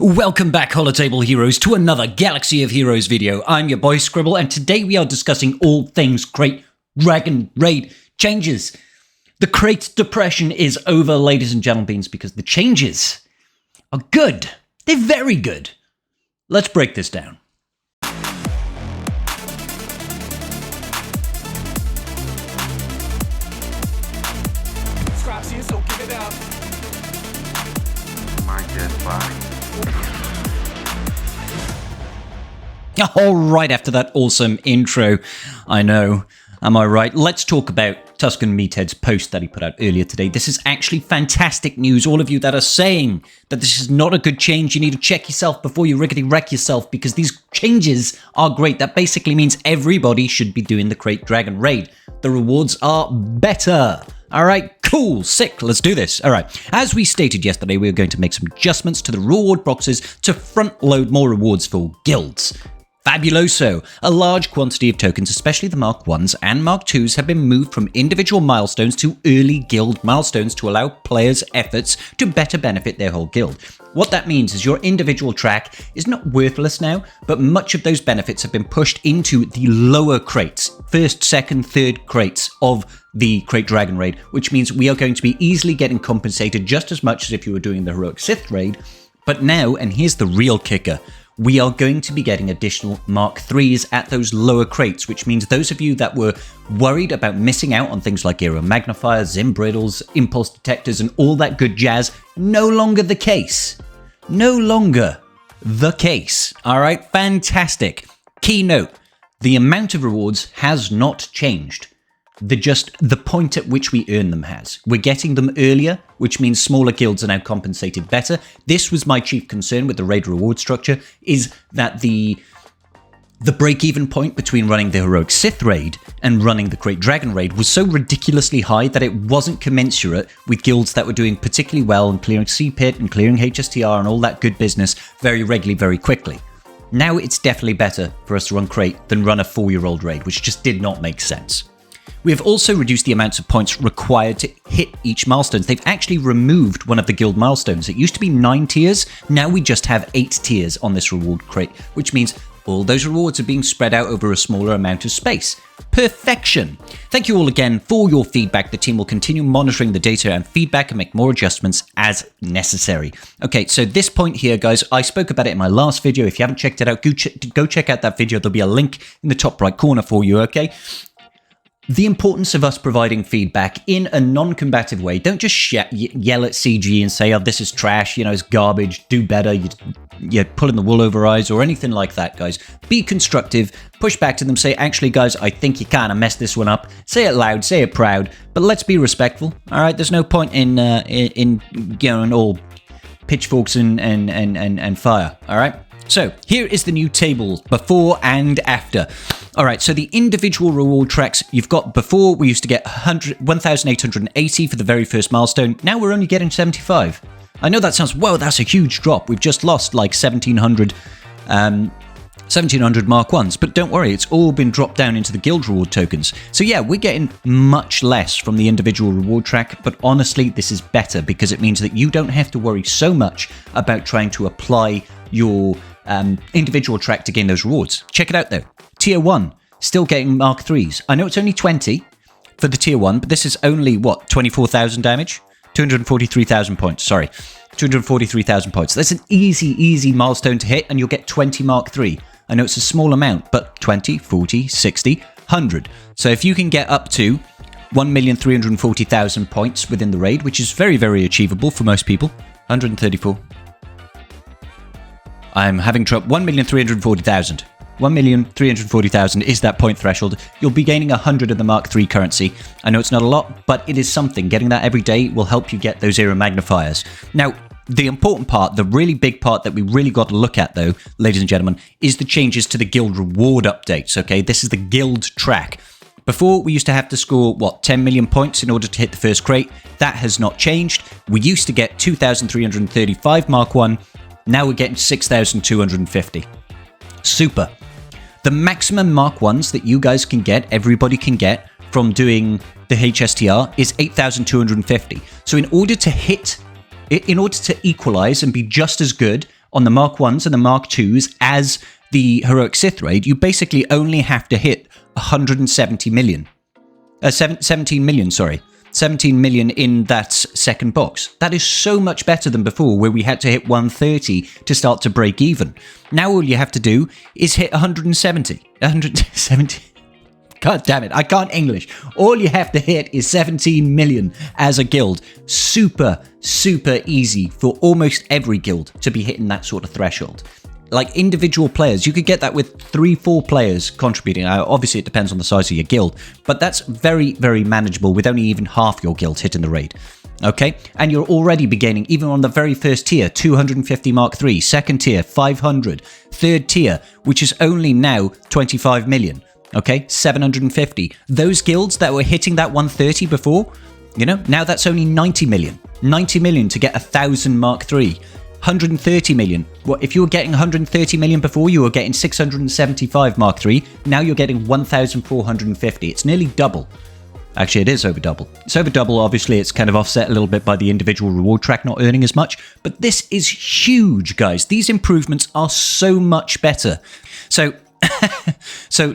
Welcome back, Holotable Heroes, to another Galaxy of Heroes video. I'm your boy Scribble, and today we are discussing all things Krayt Dragon Raid changes. The Krayt depression is over, ladies and gentlemen, because the changes are good. They're very good. Let's break this down. Scraps here, so give it up. My dead body. All right, after that awesome intro, I know, am I right? Let's talk about Tuscan Meathead's post that he put out earlier today. This is actually fantastic news. All of you that are saying that this is not a good change, you need to check yourself before you rickety wreck yourself, because these changes are great. That basically means everybody should be doing the Krayt Dragon Raid. The rewards are better. All right, cool, sick, let's do this. All right, as we stated yesterday, we are going to make some adjustments to the reward boxes to front load more rewards for guilds. Fabuloso! A large quantity of tokens, especially the Mark 1s and Mark 2s, have been moved from individual milestones to early guild milestones to allow players' efforts to better benefit their whole guild. What that means is your individual track is not worthless now, but much of those benefits have been pushed into the lower crates, first, second, third crates of the Krayt Dragon Raid, which means we are going to be easily getting compensated just as much as if you were doing the Heroic Sith Raid. But now, and here's the real kicker, we are going to be getting additional Mark 3s at those lower crates, which means those of you that were worried about missing out on things like Aero Magnifiers, Zim Briddles, Impulse Detectors, and all that good jazz, no longer the case. No longer the case. All right, fantastic. Key note, the amount of rewards has not changed. The point at which we earn them has. We're getting them earlier, which means smaller guilds are now compensated better. This was my chief concern with the raid reward structure, is that the break-even point between running the Heroic Sith Raid and running the Krayt Dragon Raid was so ridiculously high that it wasn't commensurate with guilds that were doing particularly well and clearing C-Pit and clearing HSTR and all that good business very regularly, very quickly. Now it's definitely better for us to run Krayt than run a 4-year-old raid, which just did not make sense. We have also reduced the amounts of points required to hit each milestone. They've actually removed one of the guild milestones. It used to be 9 tiers. Now we just have 8 tiers on this reward crate, which means all those rewards are being spread out over a smaller amount of space. Perfection. Thank you all again for your feedback. The team will continue monitoring the data and feedback and make more adjustments as necessary. Okay, so this point here, guys, I spoke about it in my last video. If you haven't checked it out, go check out that video. There'll be a link in the top right corner for you, okay? The importance of us providing feedback in a non-combative way. Don't just yell at CG and say, oh, this is trash, it's garbage, do better, you're pulling the wool over eyes or anything like that, guys. Be constructive, push back to them, say, actually, guys, I think you kind of messed this one up. Say it loud, say it proud, but let's be respectful, all right? There's no point in all pitchforks and fire, all right? So here is the new table before and after. All right, so the individual reward tracks you've got before, we used to get 1,880 for the very first milestone. Now we're only getting 75. I know that sounds, whoa, that's a huge drop. We've just lost like 1,700 Mark 1s, but don't worry, it's all been dropped down into the guild reward tokens. So yeah, we're getting much less from the individual reward track, but honestly, this is better because it means that you don't have to worry so much about trying to apply your individual track to gain those rewards. Check it out though. Tier 1, still getting Mark 3s. I know it's only 20 for the Tier 1, but this is only, what, 24,000 damage? 243,000 points, sorry. 243,000 points. That's an easy milestone to hit, and you'll get 20 Mark 3. I know it's a small amount, but 20, 40, 60, 100. So if you can get up to 1,340,000 points within the raid, which is very, very achievable for most people. 134. I'm having trouble. 1,340,000. 1,340,000 is that point threshold. You'll be gaining 100 of the Mark III currency. I know it's not a lot, but it is something. Getting that every day will help you get those Aero Magnifiers. Now, the important part, the really big part that we really got to look at, though, ladies and gentlemen, is the changes to the guild reward updates, okay? This is the guild track. Before, we used to have to score, 10 million points in order to hit the first crate. That has not changed. We used to get 2,335 Mark 1. Now we're getting 6,250. Super. The maximum Mark 1s that you guys can get, everybody can get, from doing the HSTR is 8,250. So in order to equalize and be just as good on the Mark 1s and the Mark 2s as the Heroic Sith raid, you basically only have to hit 170 million. 17 million, sorry. 17 million in that second box. That is so much better than before, where we had to hit 130 to start to break even. Now all you have to do is hit 170. 170. God damn it, I can't English. All you have to hit is 17 million as a guild. Super, super easy for almost every guild to be hitting that sort of threshold. Like individual players, you could get that with 3-4 players contributing. Obviously, it depends on the size of your guild, but that's very, very manageable with only even half your guild hitting the raid. Okay, and you're already beginning, even on the very first tier, 250 Mark III, second tier, 500, third tier, which is only now 25 million. Okay, 750. Those guilds that were hitting that 130 before, you know, now that's only 90 million. 90 million to get 1,000 Mark III. 130 million. Well, if you were getting 130 million before, you were getting 675 Mark III. Now you're getting 1,450. It's nearly double. Actually, it is over double. It's over double. Obviously, it's kind of offset a little bit by the individual reward track not earning as much. But this is huge, guys. These improvements are so much better. So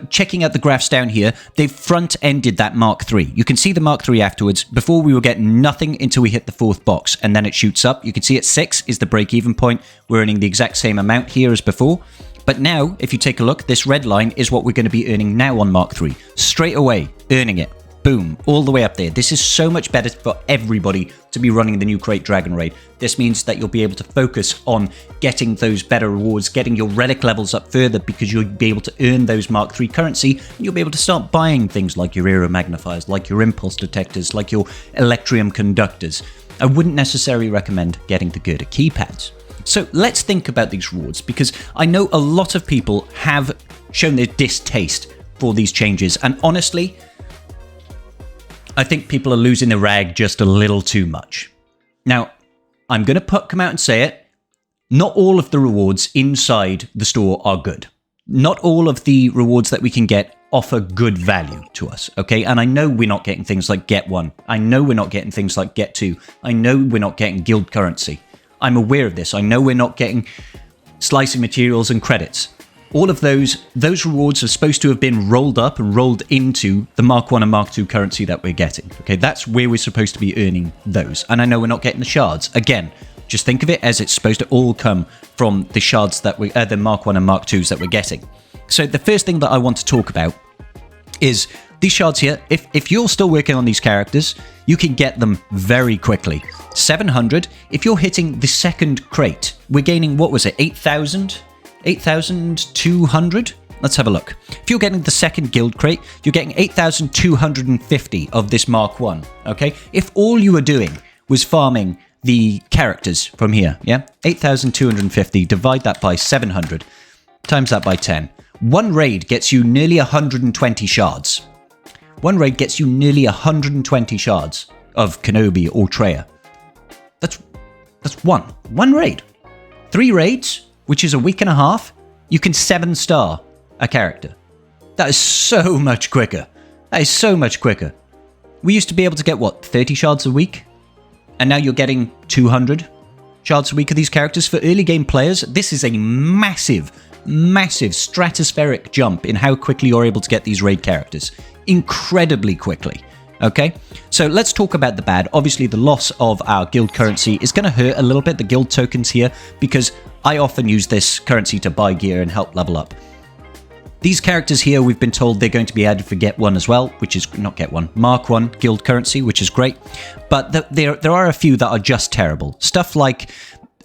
checking out the graphs down here, they've front-ended that Mark III. You can see the Mark III afterwards. Before, we were getting nothing until we hit the fourth box, and then it shoots up. You can see at 6 is the break-even point. We're earning the exact same amount here as before. But now, if you take a look, this red line is what we're going to be earning now on Mark III. Straight away, earning it. Boom, all the way up there. This is so much better for everybody to be running the new Krayt Dragon raid. This means that you'll be able to focus on getting those better rewards, getting your relic levels up further, because you'll be able to earn those Mark III currency, and you'll be able to start buying things like your aero magnifiers, like your impulse detectors, like your electrium conductors. I wouldn't necessarily recommend getting the Gerda keypads. So let's think about these rewards, because I know a lot of people have shown their distaste for these changes, and honestly, I think people are losing the rag just a little too much. Now, I'm going to come out and say it. Not all of the rewards inside the store are good. Not all of the rewards that we can get offer good value to us, okay? And I know we're not getting things like Get 1. I know we're not getting things like Get 2. I know we're not getting guild currency. I'm aware of this. I know we're not getting slicing materials and credits. All of those rewards are supposed to have been rolled up and rolled into the Mark 1 and Mark 2 currency that we're getting. Okay, that's where we're supposed to be earning those. And I know we're not getting the shards. Again, just think of it as it's supposed to all come from the shards that we, the Mark 1 and Mark 2s that we're getting. So the first thing that I want to talk about is these shards here. If you're still working on these characters, you can get them very quickly. 700. If you're hitting the second crate, we're gaining, what was it, 8,000? 8,200? Let's have a look. If you're getting the second guild crate, you're getting 8,250 of this Mark 1, okay? If all you were doing was farming the characters from here, yeah? 8,250, divide that by 700, times that by 10. One raid gets you nearly 120 shards. One raid gets you nearly 120 shards of Kenobi or Traya. That's one raid. 3 raids, which is a week and a half, you can 7-star a character. That is so much quicker. That is so much quicker. We used to be able to get, what, 30 shards a week? And now you're getting 200 shards a week of these characters. For early game players, this is a massive, massive stratospheric jump in how quickly you're able to get these raid characters. Incredibly quickly. Okay, so let's talk about the bad. Obviously, the loss of our guild currency is going to hurt a little bit, the guild tokens here, because I often use this currency to buy gear and help level up. These characters here, we've been told they're going to be added for Get 1 as well, which is, not Get 1, Mark 1 guild currency, which is great. But there are a few that are just terrible. Stuff like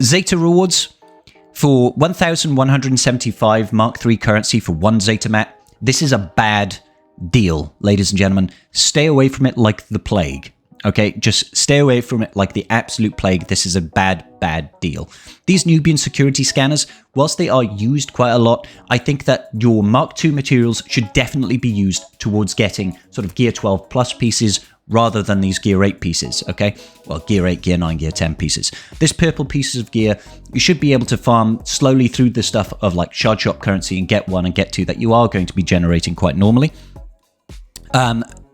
Zeta rewards for 1,175 Mark 3 currency for 1 Zeta mat. This is a bad deal, ladies and gentlemen. Stay away from it like the plague. Okay, just stay away from it like the absolute plague. This is a bad deal. These Nubian security scanners, whilst they are used quite a lot, I think that your Mark II materials should definitely be used towards getting sort of Gear 12 plus pieces rather than these Gear 8 pieces, okay? Well, Gear 8, Gear 9, Gear 10 pieces. This purple pieces of gear, you should be able to farm slowly through the stuff of like Shard Shop currency and Get 1 and Get 2 that you are going to be generating quite normally.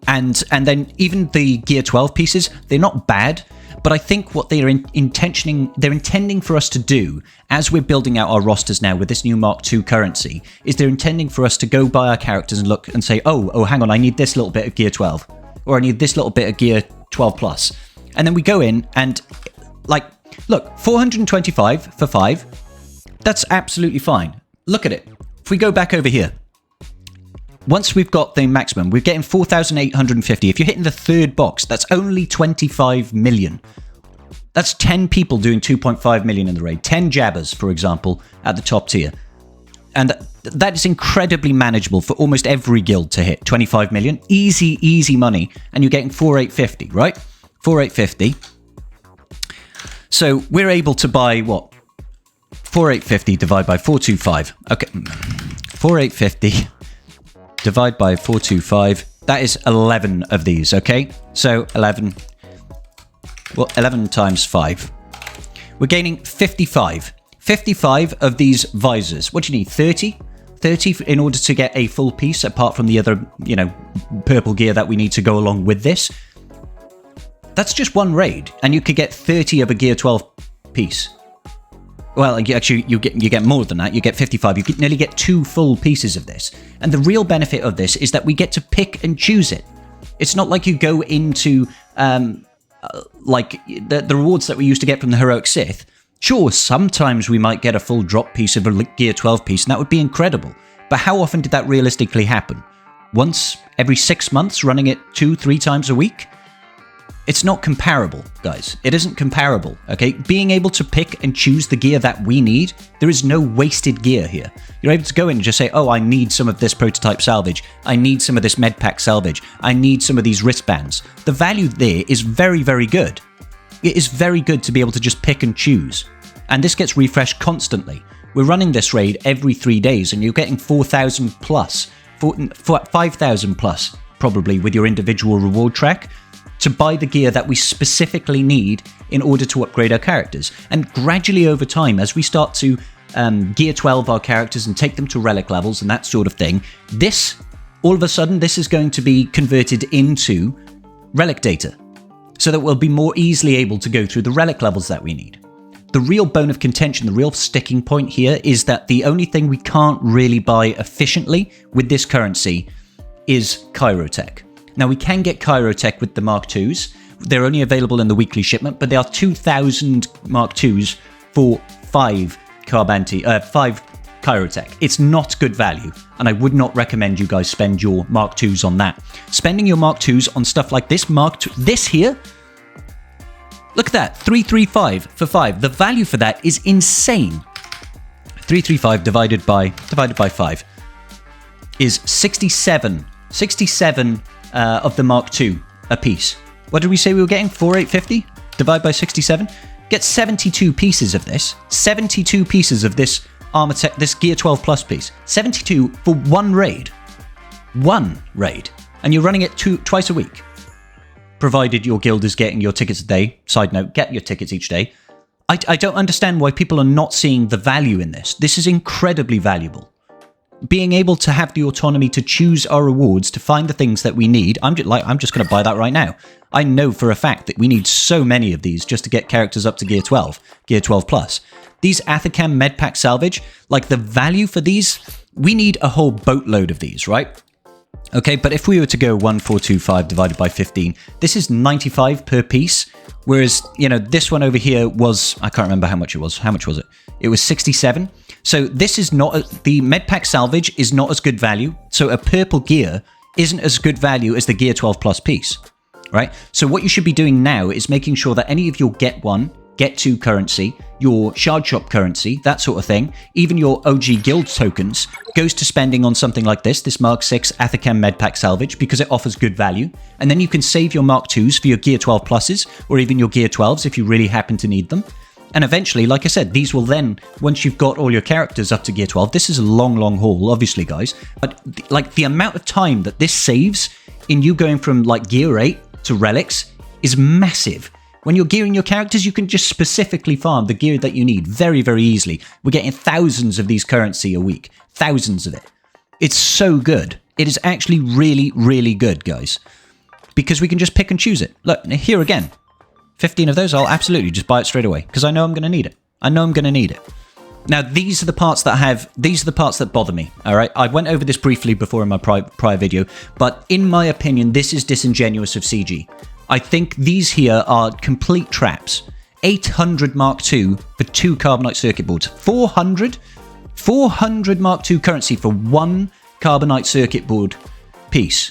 And then even the Gear 12 pieces, they're not bad, But I think what they're intending for us to do, as we're building out our rosters now with this new Mark II currency, is they're intending for us to go buy our characters and look and say, oh, hang on, I need this little bit of gear 12, or I need this little bit of gear 12 plus. And then we go in and, like, look, 425 for 5, that's absolutely fine. Look at it. If we go back over here, once we've got the maximum, we're getting 4,850. If you're hitting the third box, that's only 25 million. That's 10 people doing 2.5 million in the raid. 10 jabbers, for example, at the top tier. And that is incredibly manageable for almost every guild to hit 25 million. Easy, easy money. And you're getting 4,850, right? 4,850. So we're able to buy what? 4,850 divided by 425. Okay. 4,850 divide by 425. That is 11 of these, okay? So 11. Well, 11 times 5. We're gaining 55. 55 of these visors. What do you need? 30? 30 in order to get a full piece, apart from the other, purple gear that we need to go along with this. That's just one raid, and you could get 30 of a gear 12 piece. Well, actually, you get more than that. You get 55. You nearly get 2 full pieces of this. And the real benefit of this is that we get to pick and choose it. It's not like you go into, like, the rewards that we used to get from the Heroic Sith. Sure, sometimes we might get a full drop piece of a Gear 12 piece, and that would be incredible. But how often did that realistically happen? Once every 6 months, running it 2-3 times a week? It's not comparable, guys. It isn't comparable, okay? Being able to pick and choose the gear that we need, there is no wasted gear here. You're able to go in and just say, oh, I need some of this prototype salvage. I need some of this med pack salvage. I need some of these wristbands. The value there is very, very good. It is very good to be able to just pick and choose. And this gets refreshed constantly. We're running this raid every 3 days, and you're getting 4,000 plus, 5,000 plus, probably, with your individual reward track, to buy the gear that we specifically need in order to upgrade our characters. And gradually over time, as we start to gear 12 our characters and take them to relic levels and that sort of thing, this, all of a sudden, this is going to be converted into relic data, so that we'll be more easily able to go through the relic levels that we need. The real bone of contention, the real sticking point here, is that the only thing we can't really buy efficiently with this currency is Chirotech. Now, we can get Chirotech with the Mark IIs. They're only available in the weekly shipment, but they are 2,000 Mark IIs for 5 Chirotech. It's not good value, and I would not recommend you guys spend your Mark IIs on that. Spending your Mark IIs on stuff like this, this here, look at that, 335 for 5. The value for that is insane. 335 divided by 5 is 67. 67 of the Mark II a piece. What did we say we were getting? 4,850 divided by 67? Get 72 pieces of this. 72 pieces of this armor tech, this Gear 12 plus piece. 72 for one raid. One raid. And you're running it twice a week. Provided your guild is getting your tickets a day. Side note, get your tickets each day. I don't understand why people are not seeing the value in this. This is incredibly valuable. Being able to have the autonomy to choose our rewards, to find the things that we need. I'm just going to buy that right now. I know for a fact that we need so many of these just to get characters up to Gear 12, Gear 12 plus. These Athacam Medpack Salvage, like the value for these, we need a whole boatload of these, right? Okay, but if we were to go 1,425 divided by 15, this is 95 per piece. Whereas, this one over here was, I can't remember how much it was. How much was it? It was 67. So this is not, the Medpack Salvage is not as good value. So a purple gear isn't as good value as the Gear 12 plus piece, right? So what you should be doing now is making sure that any of your Get 1, Get 2 currency, your Shard Shop currency, that sort of thing, even your OG Guild tokens, goes to spending on something like this Mark 6 Athacam Medpack Salvage, because it offers good value. And then you can save your Mark 2s for your Gear 12 pluses, or even your Gear 12s if you really happen to need them. And eventually, like I said, these will then, once you've got all your characters up to Gear 12, this is a long, long haul, obviously, guys. But like the amount of time that this saves in you going from like Gear 8 to Relics is massive. When you're gearing your characters, you can just specifically farm the gear that you need very, very easily. We're getting thousands of these currency a week. Thousands of it. It's so good. It is actually really, really good, guys. Because we can just pick and choose it. Look, here again. 15 of those, I'll absolutely just buy it straight away because I know I'm going to need it. I know I'm going to need it. Now, these are the parts that bother me, all right? I went over this briefly before in my prior video, but in my opinion, this is disingenuous of CG. I think these here are complete traps. 800 Mark II for 2 Carbonite circuit boards. 400 Mark II currency for 1 Carbonite circuit board piece.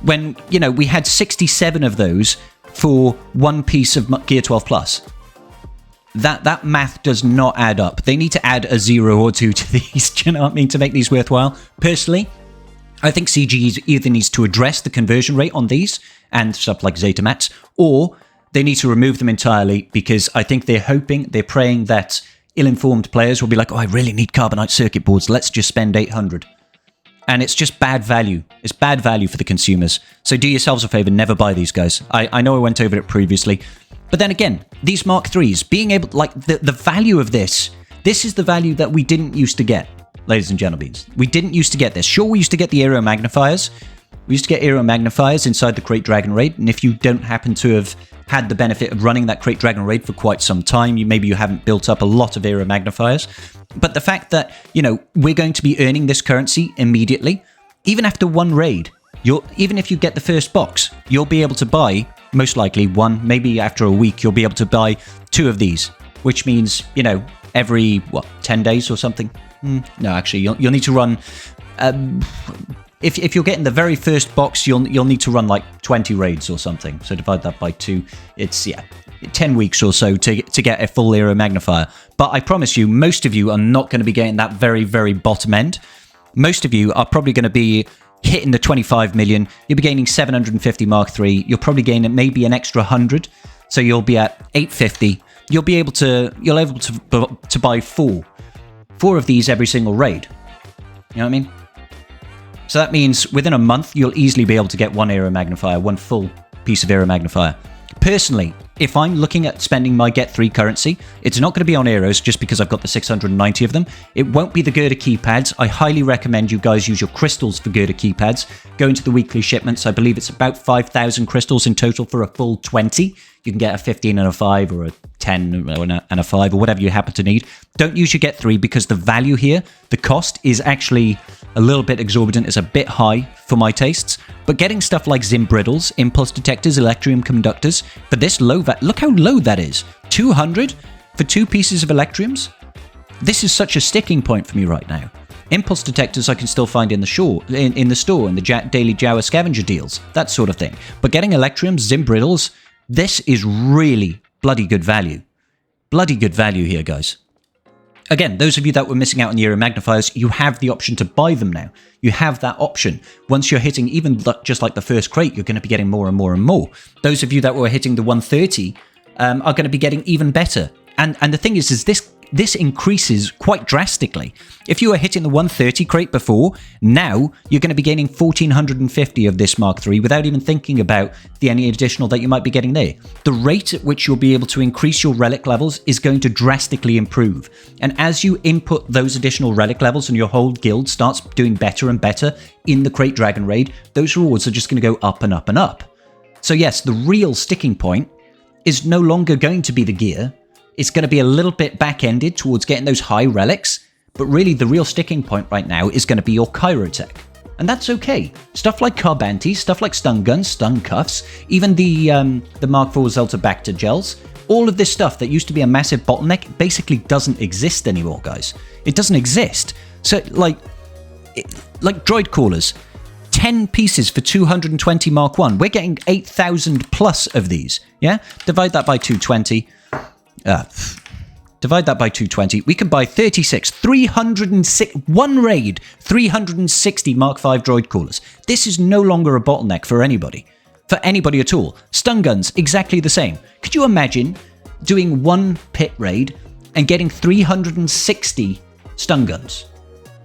When, you know, we had 67 of those for 1 piece of Gear 12 Plus. That math does not add up. They need to add a 0 or 2 to these, do you know what I mean, to make these worthwhile. Personally, I think CG either needs to address the conversion rate on these and stuff like Zeta Mats, or they need to remove them entirely because I think they're praying that ill-informed players will be like, oh, I really need Carbonite circuit boards. Let's just spend 800. And it's just bad value. It's bad value for the consumers. So do yourselves a favor, never buy these guys. I know I went over it previously. But then again, these Mark IIIs, being able, like, the value of this is the value that we didn't used to get, ladies and gentlemen. We didn't used to get this. Sure, we used to get the aero magnifiers. We used to get aero magnifiers inside the Krayt Dragon Raid. And if you don't happen to have had the benefit of running that Krayt Dragon Raid for quite some time, maybe you haven't built up a lot of aero magnifiers. But the fact that, you know, we're going to be earning this currency immediately, even after 1 raid, even if you get the first box, you'll be able to buy, most likely 1, maybe after a week, you'll be able to buy 2 of these, which means, you know, every, 10 days or something? No, actually, you'll need to run, if you're getting the very first box, you'll need to run like 20 raids or something. So divide that by 2, it's, 10 weeks or so to get a full aero magnifier. But I promise you, most of you are not going to be getting that very, very bottom end. Most of you are probably going to be hitting the 25 million. You'll be gaining 750 Mark III. You'll probably gain maybe an extra 100. So you'll be at 850. You'll be able to buy 4 of these every single raid. You know what I mean? So that means within a month, you'll easily be able to get 1 aero magnifier, 1 full piece of aero magnifier. Personally, if I'm looking at spending my Get 3 currency, it's not going to be on arrows just because I've got the 690 of them. It won't be the Girder keypads. I highly recommend you guys use your crystals for Girder keypads. Go into the weekly shipments. I believe it's about 5,000 crystals in total for a full 20. You can get a 15 and a 5 or a 10 and a 5 or whatever you happen to need. Don't use your Get 3 because the value here, the cost is actually a little bit exorbitant. It's a bit high for my tastes. But getting stuff like Zimbriddles, Impulse Detectors, Electrium Conductors, for this low look how low that is. 200 for 2 pieces of Electriums? This is such a sticking point for me right now. Impulse Detectors I can still find in the store, in the daily Jawa scavenger deals, that sort of thing. But getting Electriums, Zimbriddles, this is really bloody good value. Bloody good value here, guys. Again, those of you that were missing out on the aero magnifiers, you have the option to buy them now. You have that option. Once you're hitting even just like the first crate, you're going to be getting more and more and more. Those of you that were hitting the 130 are going to be getting even better. And the thing is this increases quite drastically. If you were hitting the 130 crate before, now you're going to be gaining 1,450 of this Mark III without even thinking about any additional that you might be getting there. The rate at which you'll be able to increase your relic levels is going to drastically improve. And as you input those additional relic levels and your whole guild starts doing better and better in the Krayt Dragon Raid, those rewards are just going to go up and up and up. So yes, the real sticking point is no longer going to be the gear. It's going to be a little bit back-ended towards getting those high relics, but really the real sticking point right now is going to be your Chirotech. And that's okay. Stuff like Carbantes, stuff like stun guns, stun cuffs, even the Mark IV Zeltabacter gels, all of this stuff that used to be a massive bottleneck basically doesn't exist anymore, guys. It doesn't exist. So, like droid callers, 10 pieces for 220 Mark I. We're getting 8,000 plus of these, yeah? Divide that by 220. Divide that by 220. We can buy 36, 306, 1 raid, 360 Mark V droid callers. This is no longer a bottleneck for anybody at all. Stun guns, exactly the same. Could you imagine doing 1 pit raid and getting 360 stun guns?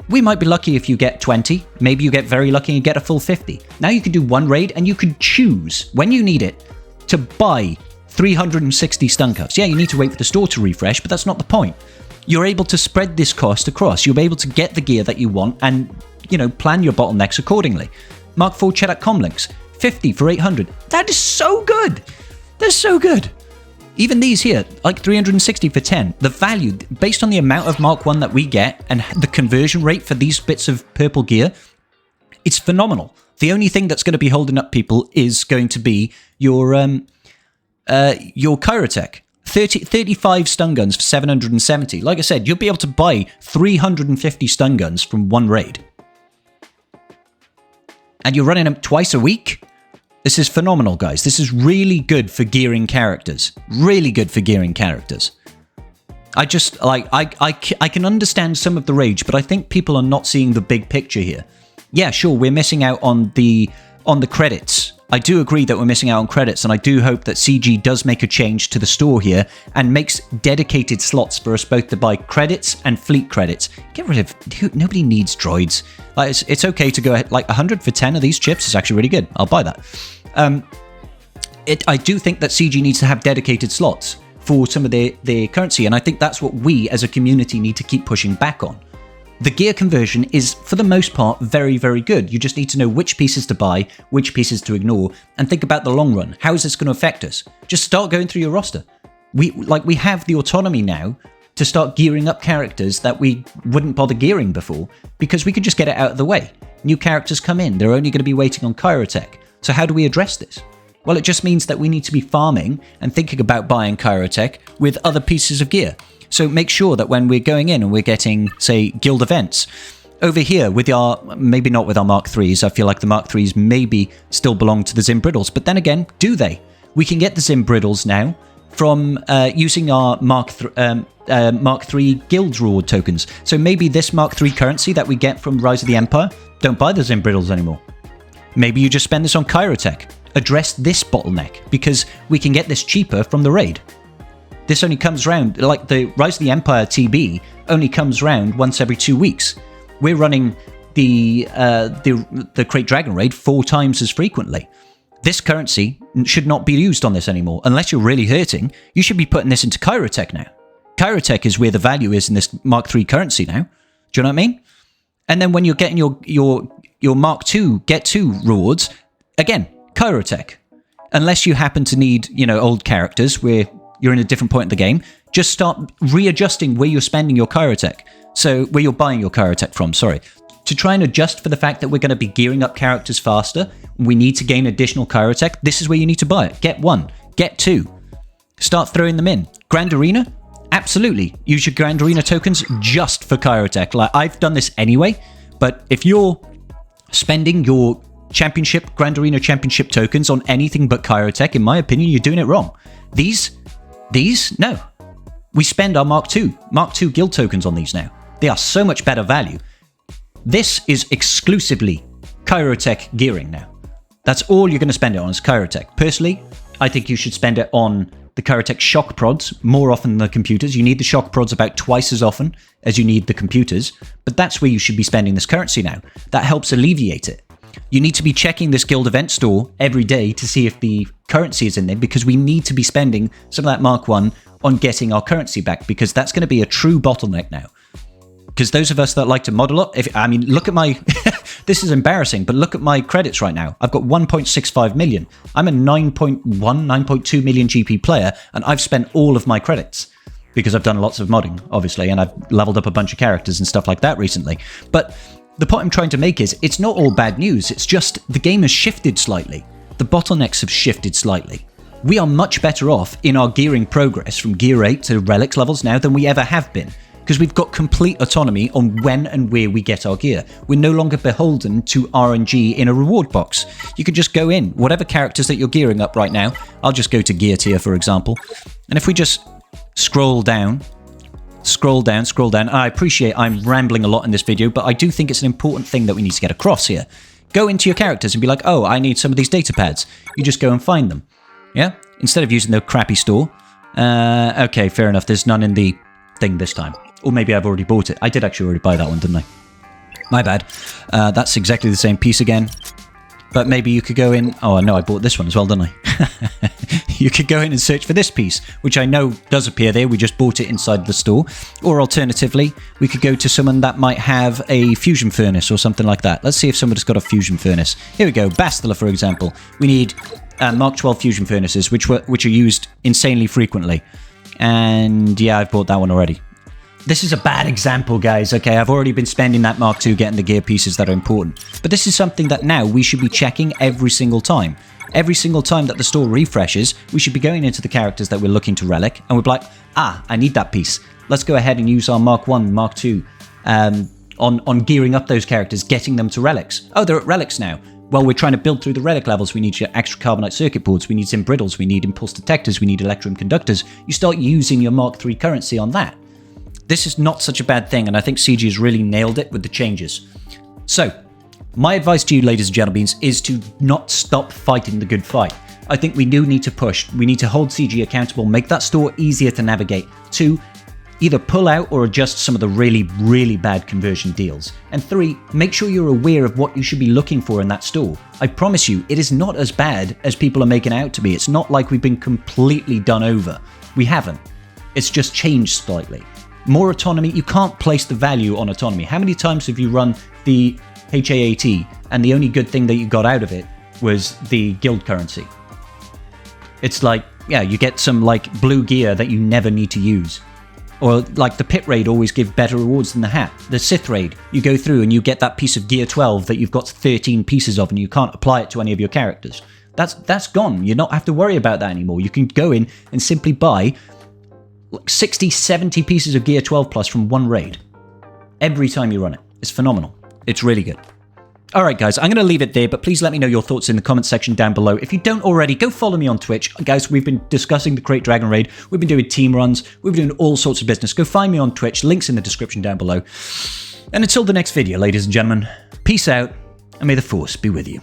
We might be lucky if you get 20. Maybe you get very lucky and get a full 50. Now you can do 1 raid and you can choose, when you need it, to buy 360 stun cuffs. Yeah, you need to wait for the store to refresh, but that's not the point. You're able to spread this cost across. You'll be able to get the gear that you want and, you know, plan your bottlenecks accordingly. Mark IV Cheddar comlinks, 50 for 800. That is so good. They're so good. Even these here, like 360 for 10. The value, based on the amount of Mark 1 that we get and the conversion rate for these bits of purple gear, it's phenomenal. The only thing that's going to be holding up people is going to be your Kyrotech. 35 stun guns for 770. Like I said, you'll be able to buy 350 stun guns from one raid. And you're running them twice a week? This is phenomenal, guys. This is really good for gearing characters. Really good for gearing characters. I just, like, I can understand some of the rage, but I think people are not seeing the big picture here. Yeah, sure, we're missing out on the credits. I do agree that we're missing out on credits, and I do hope that CG does make a change to the store here and makes dedicated slots for us both to buy credits and fleet credits. Get rid of... Nobody needs droids. Like, it's okay to go ahead... Like, 100 for 10 of these chips is actually really good. I'll buy that. I do think that CG needs to have dedicated slots for some of their currency, and I think that's what we as a community need to keep pushing back on. The gear conversion is, for the most part, very, very good. You just need to know which pieces to buy, which pieces to ignore, and think about the long run. How is this going to affect us? Just start going through your roster. We have the autonomy now to start gearing up characters that we wouldn't bother gearing before, because we could just get it out of the way. New characters come in. They're only going to be waiting on Kyrotech. So how do we address this? Well, it just means that we need to be farming and thinking about buying Kyrotech with other pieces of gear. So make sure that when we're going in and we're getting, say, guild events, over here with our, maybe not with our Mark 3s, I feel like the Mark 3s maybe still belong to the Zimbriddles, but then again, do they? We can get the Zimbriddles now from using our Mark 3 guild reward tokens. So maybe this Mark 3 currency that we get from Rise of the Empire, don't buy the Zimbriddles anymore. Maybe you just spend this on Kyrotech. Address this bottleneck, because we can get this cheaper from the raid. This only comes round, like the Rise of the Empire TB only comes round once every 2 weeks. We're running the Krayt Dragon raid 4 times as frequently. This currency should not be used on this anymore. Unless you're really hurting, you should be putting this into Kyrotech now. Kyrotech is where the value is in this Mark 3 currency now. Do you know what I mean? And then when you're getting your Mark 2 Get 2 rewards, again, Kyrotech. Unless you happen to need, old characters where you're in a different point in the game, just start readjusting where you're spending your Kyrotech. So, where you're buying your Kyrotech from, sorry. To try and adjust for the fact that we're going to be gearing up characters faster, we need to gain additional Kyrotech, this is where you need to buy it. Get 1, get 2. Start throwing them in. Grand Arena? Absolutely. Use your Grand Arena tokens just for Kyrotech. Like, I've done this anyway, but if you're spending your Grand Arena Championship tokens on anything but Kyrotech, in my opinion, you're doing it wrong. These, no. We spend our Mark 2 guild tokens on these now. They are so much better value. This is exclusively Kyrotech gearing now. That's all you're going to spend it on is Kyrotech. Personally, I think you should spend it on the Kyrotech shock prods more often than the computers. You need the shock prods about twice as often as you need the computers, but that's where you should be spending this currency now. That helps alleviate it. You need to be checking this guild event store every day to see if the currency is in there, because we need to be spending some of that Mark 1 on getting our currency back, because that's going to be a true bottleneck now. Because those of us that like to model up, look at my, this is embarrassing, but look at my credits right now. I've got 1.65 million. I'm a 9.2 million GP player, and I've spent all of my credits because I've done lots of modding, obviously, and I've leveled up a bunch of characters and stuff like that recently. But the point I'm trying to make is, it's not all bad news. It's just the game has shifted slightly. The bottlenecks have shifted slightly. We are much better off in our gearing progress from Gear 8 to Relics levels now than we ever have been, because we've got complete autonomy on when and where we get our gear. We're no longer beholden to RNG in a reward box. You can just go in, whatever characters that you're gearing up right now. I'll just go to gear tier, for example. And if we just scroll down, I appreciate I'm rambling a lot in this video, but I do think it's an important thing that we need to get across here. Go into your characters and be like, oh, I need some of these data pads. You just go and find them. Yeah? Instead of using the crappy store. Okay, fair enough. There's none in the thing this time. Or maybe I've already bought it. I did actually already buy that one, didn't I? My bad. That's exactly the same piece again. But maybe you could go in... Oh, no, I bought this one as well, didn't I? You could go in and search for this piece, which I know does appear there. We just bought it inside the store. Or alternatively, we could go to someone that might have a fusion furnace or something like that. Let's see if somebody's got a fusion furnace. Here we go. Bastila, for example. We need Mark 12 fusion furnaces, which are used insanely frequently. And yeah, I've bought that one already. This is a bad example, guys, okay? I've already been spending that Mark II getting the gear pieces that are important. But this is something that now we should be checking every single time. Every single time that the store refreshes, we should be going into the characters that we're looking to relic, and we're like, I need that piece. Let's go ahead and use our Mark I, Mark II on gearing up those characters, getting them to relics. Oh, they're at relics now. Well, we're trying to build through the relic levels. We need your extra carbonite circuit boards. We need some brittles. We need impulse detectors. We need electrum conductors. You start using your Mark III currency on that. This is not such a bad thing, and I think CG has really nailed it with the changes. So, my advice to you, ladies and gentlemen, is to not stop fighting the good fight. I think we do need to push. We need to hold CG accountable, make that store easier to navigate. 2, either pull out or adjust some of the really, really bad conversion deals. And 3, make sure you're aware of what you should be looking for in that store. I promise you, it is not as bad as people are making it out to be. It's not like we've been completely done over. We haven't. It's just changed slightly. More autonomy, you can't place the value on autonomy. How many times have you run the HAAT and the only good thing that you got out of it was the guild currency? It's like, yeah, you get some like blue gear that you never need to use. Or like the pit raid always give better rewards than the hat. The Sith raid, you go through and you get that piece of gear 12 that you've got 13 pieces of and you can't apply it to any of your characters. That's gone. You don't have to worry about that anymore. You can go in and simply buy 60, 70 pieces of gear 12 plus from one raid. Every time you run it. It's phenomenal. It's really good. Alright guys, I'm going to leave it there, but please let me know your thoughts in the comment section down below. If you don't already, go follow me on Twitch. Guys, we've been discussing the Krayt Dragon Raid. We've been doing team runs. We've been doing all sorts of business. Go find me on Twitch. Links in the description down below. And until the next video, ladies and gentlemen, peace out, and may the Force be with you.